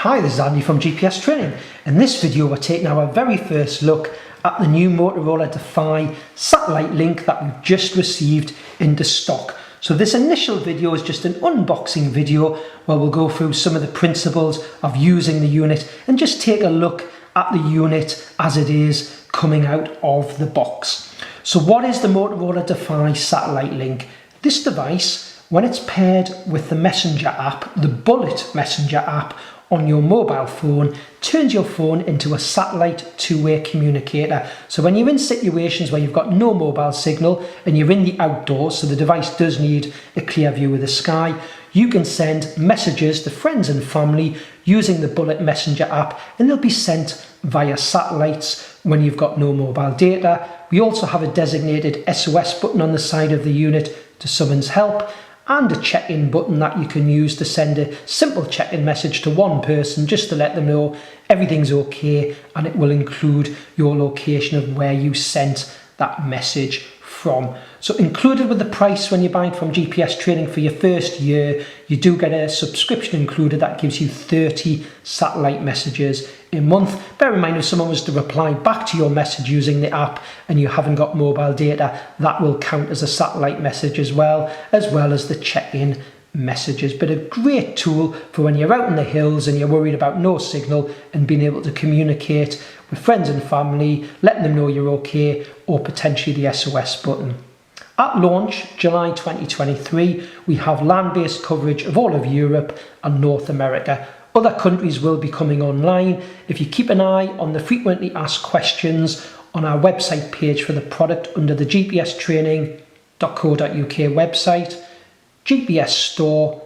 Hi, this is Andy from GPS Training. In this video we're taking our very first look at the new Motorola Defy satellite link that we've just received into stock. So this initial video is just an unboxing video where we'll go through some of the principles of using the unit and just take a look at the unit as it is coming out of the box. So what is the Motorola Defy satellite link? This device, when it's paired with the Messenger app, the Bullet Messenger app on your mobile phone, turns your phone into a satellite two-way communicator. So when you're in situations where you've got no mobile signal and you're in the outdoors, so the device does need a clear view of the sky, you can send messages to friends and family using the Bullet Messenger app, and they'll be sent via satellites when you've got no mobile data. We also have a designated SOS button on the side of the unit to summons help, and a check-in button that you can use to send a simple check-in message to one person just to let them know everything's okay, and it will include your location of where you sent that message from. So included with the price when you're buying from GPS Training for your first year, you do get a subscription included that gives you 30 satellite messages a month. Bear in mind, if someone was to reply back to your message using the app and you haven't got mobile data, that will count as a satellite message as well as the check-in messages. But a great tool for when you're out in the hills and you're worried about no signal and being able to communicate with friends and family, letting them know you're okay, or potentially the SOS button. At launch, July 2023, we have land-based coverage of all of Europe and North America. Other countries will be coming online. If you keep an eye on the frequently asked questions on our website page for the product under the gpstraining.co.uk website, GPS store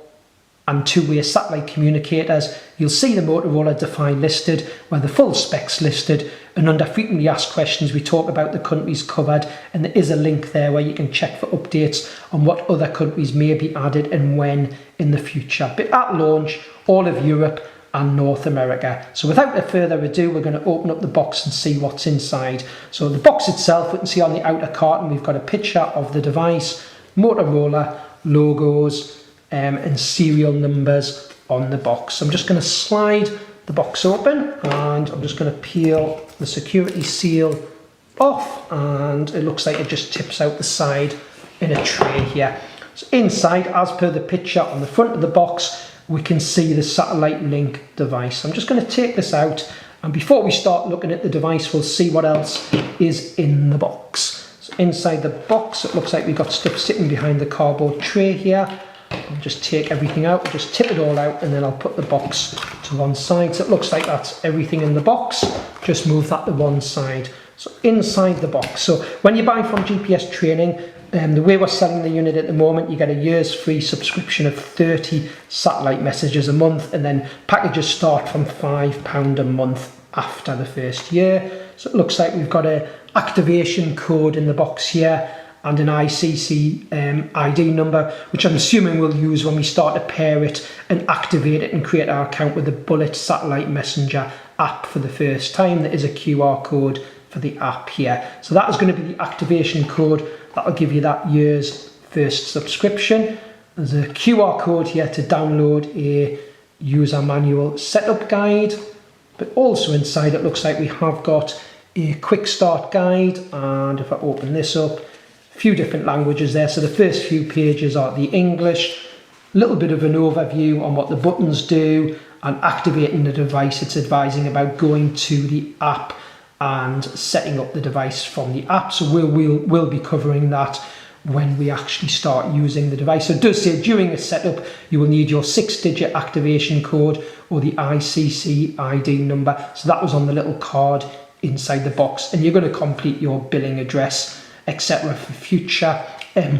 and two-way satellite communicators, you'll see the Motorola Defy listed, where the full specs listed, and under frequently asked questions we talk about the countries covered, and there is a link there where you can check for updates on what other countries may be added and when in the future. But at launch, all of Europe and North America. So without further ado, we're going to open up the box and see what's inside. So the box itself, we can see on the outer carton we've got a picture of the device, Motorola logos and serial numbers on the box. I'm just going to slide the box open and I'm just going to peel the security seal off, and it looks like it just tips out the side in a tray here. So inside, as per the picture on the front of the box, we can see the satellite link device. I'm just going to take this out, and before we start looking at the device, we'll see what else is in the box. So inside the box, it looks like we've got stuff sitting behind the cardboard tray here. I'll just take everything out, just tip it all out, and then I'll put the box to one side. So it looks like that's everything in the box. Just move that to one side. So inside the box. So when you buy from GPS Training, the way we're selling the unit at the moment, you get a year's free subscription of 30 satellite messages a month, and then packages start from £5 a month after the first year. So it looks like we've got an activation code in the box here and an ICC ID number, which I'm assuming we'll use when we start to pair it and activate it and create our account with the Bullet Satellite Messenger app for the first time. There is a QR code for the app here. So that is going to be the activation code that will give you that year's first subscription. There's a QR code here to download a user manual setup guide, but also inside it looks like we have got a quick start guide, and if I open this up, a few different languages there. So the first few pages are the English, a little bit of an overview on what the buttons do, and activating the device. It's advising about going to the app and setting up the device from the app. So we'll be covering that when we actually start using the device. So it does say during the setup you will need your 6-digit activation code or the ICC ID number. So that was on the little card inside the box, and you're going to complete your billing address, etc. for future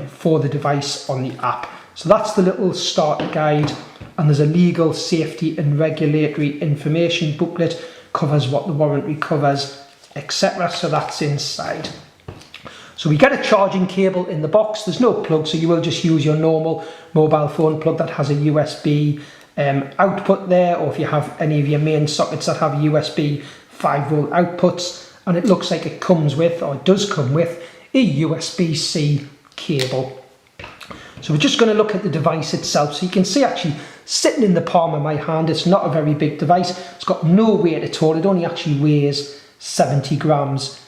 for the device on the app. So that's the little starter guide, and there's a legal, safety and regulatory information booklet, covers what the warranty covers, etc. So that's inside. So we get a charging cable in the box. There's no plug, so you will just use your normal mobile phone plug that has a USB output there, or if you have any of your main sockets that have USB 5-volt outputs, and it looks like it comes with, or it does come with, a USB-C cable. So we're just going to look at the device itself. So you can see actually sitting in the palm of my hand. It's not a very big device. It's got no weight at all. It only actually weighs 70 grams.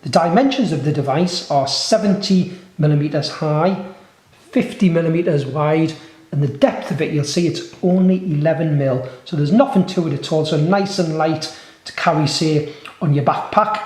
The dimensions of the device are 70 millimeters high, 50 millimeters wide, and the depth of it, you'll see it's only 11 mil. So there's nothing to it at all. So nice and light to carry, say, on your backpack.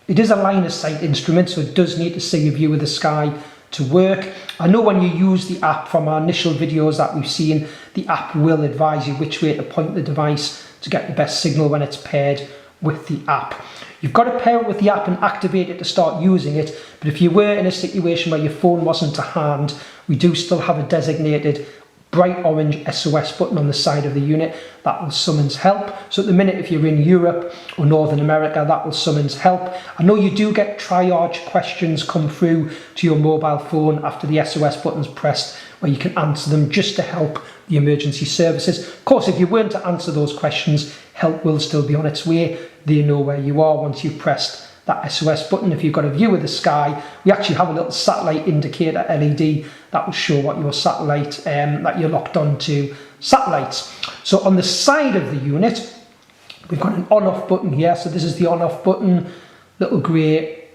It is a line of sight instrument, so it does need to see a view of the sky to work. I know when you use the app, from our initial videos that we've seen, the app will advise you which way to point the device to get the best signal when it's paired with the app. You've got to pair it with the app and activate it to start using it, but if you were in a situation where your phone wasn't to hand, we do still have a designated bright orange SOS button on the side of the unit that will summons help. So at the minute, if you're in Europe or Northern America, that will summons help. I know you do get triage questions come through to your mobile phone after the SOS button's pressed, where you can answer them just to help the emergency services. Of course, if you weren't to answer those questions, help will still be on its way. They know where you are once you've pressed that SOS button. If you've got a view of the sky, we actually have a little satellite indicator LED that will show what your satellite, that you're locked onto satellites. So on the side of the unit, we've got an on-off button here. So this is the on-off button, little grey,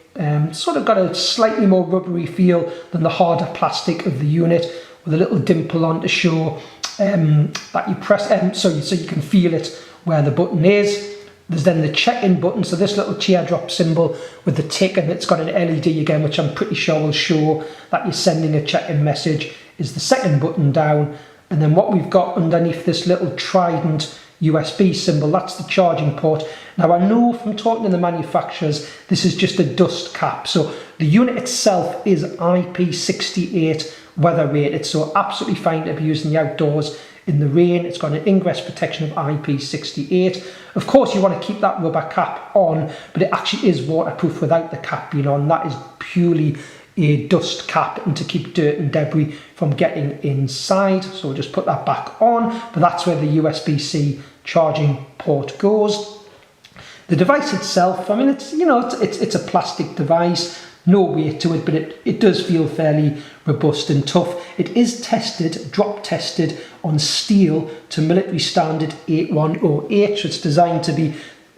sort of got a slightly more rubbery feel than the harder plastic of the unit, with a little dimple on to show that you press, so you can feel it where the button is. There's then the check-in button, so this little teardrop symbol with the tick, and it's got an LED again, which I'm pretty sure will show that you're sending a check-in message, is the second button down. And then what we've got underneath this little trident USB symbol, that's the charging port. Now I know from talking to the manufacturers, this is just a dust cap. So the unit itself is IP68 weather rated, so absolutely fine to be used in the outdoors in the rain. It's got an ingress protection of IP68. Of course, you want to keep that rubber cap on, but it actually is waterproof without the cap being on. That is purely a dust cap and to keep dirt and debris from getting inside. So we'll just put that back on, but that's where the USB-C charging port goes. The device itself, I mean, it's a plastic device, no weight to it, but it does feel fairly robust and tough. It is tested, drop tested on steel to military standard 8108, so it's designed to be,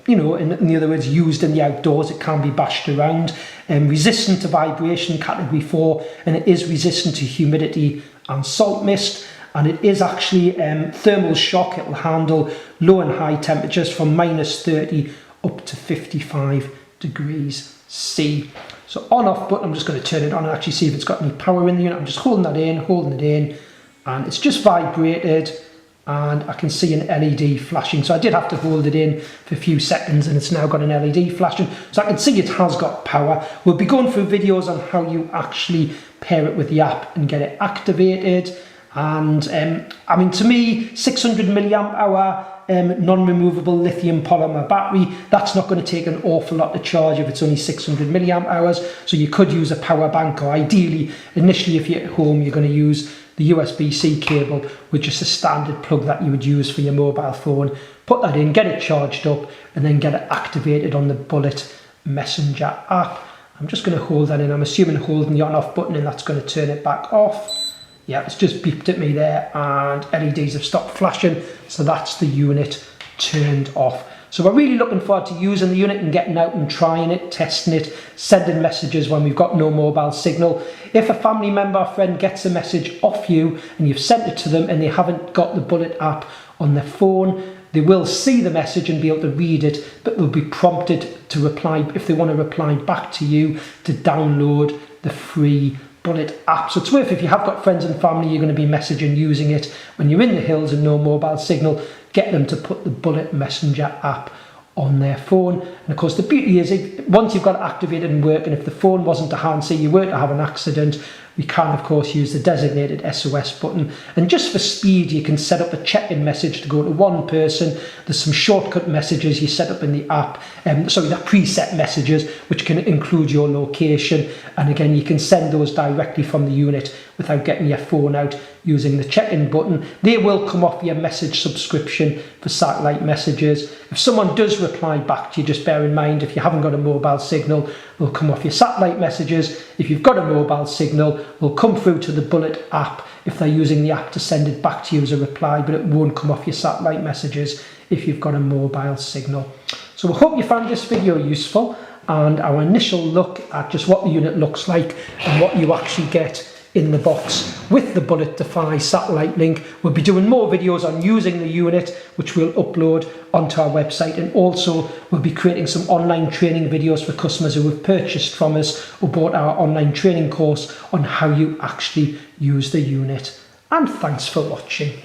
in other words, used in the outdoors. It can be bashed around, resistant to vibration, category 4, and it is resistant to humidity and salt mist. And it is actually thermal shock. It will handle low and high temperatures from -30 up to 55 degrees C. So on-off button, I'm just going to turn it on and actually see if it's got any power in the unit. I'm just holding it in, and it's just vibrated, and I can see an LED flashing. So I did have to hold it in for a few seconds, and it's now got an LED flashing. So I can see it has got power. We'll be going through videos on how you actually pair it with the app and get it activated. And I mean, to me, 600 milliamp hour non-removable lithium polymer battery, that's not going to take an awful lot to charge if it's only 600 milliamp hours. So you could use a power bank, or ideally, initially, if you're at home, you're going to use the USB-C cable with just a standard plug that you would use for your mobile phone. Put that in, get it charged up, and then get it activated on the Bullet Messenger app. I'm just going to hold that in. I'm assuming holding the on-off button, and that's going to turn it back off. Yeah, it's just beeped at me there, and LEDs have stopped flashing, so that's the unit turned off. So we're really looking forward to using the unit and getting out and trying it, testing it, sending messages when we've got no mobile signal. If a family member or friend gets a message off you and you've sent it to them and they haven't got the Bullet app on their phone, they will see the message and be able to read it, but they'll be prompted to reply, if they want to reply back to you, to download the free Bullet app. So it's worth, if you have got friends and family you're going to be messaging using it when you're in the hills and no mobile signal, get them to put the Bullet Messenger app on their phone. And of course the beauty is, once you've got it activated and working, if the phone wasn't to hand, say you were to have an accident, we can of course use the designated SOS button. And just for speed, you can set up a check-in message to go to one person. There's some shortcut messages you set up in the app, they're preset messages which can include your location, and again you can send those directly from the unit without getting your phone out using the check-in button. They will come off your message subscription for satellite messages. If someone does reply back to you, just bear in mind, if you haven't got a mobile signal, they'll come off your satellite messages. If you've got a mobile signal, they'll come through to the Bullet app if they're using the app to send it back to you as a reply, but it won't come off your satellite messages if you've got a mobile signal. So I hope you found this video useful, and our initial look at just what the unit looks like and what you actually get in the box with the Bullet Defy satellite link. We'll be doing more videos on using the unit, which we'll upload onto our website, and also we'll be creating some online training videos for customers who have purchased from us or bought our online training course on how you actually use the unit. And thanks for watching.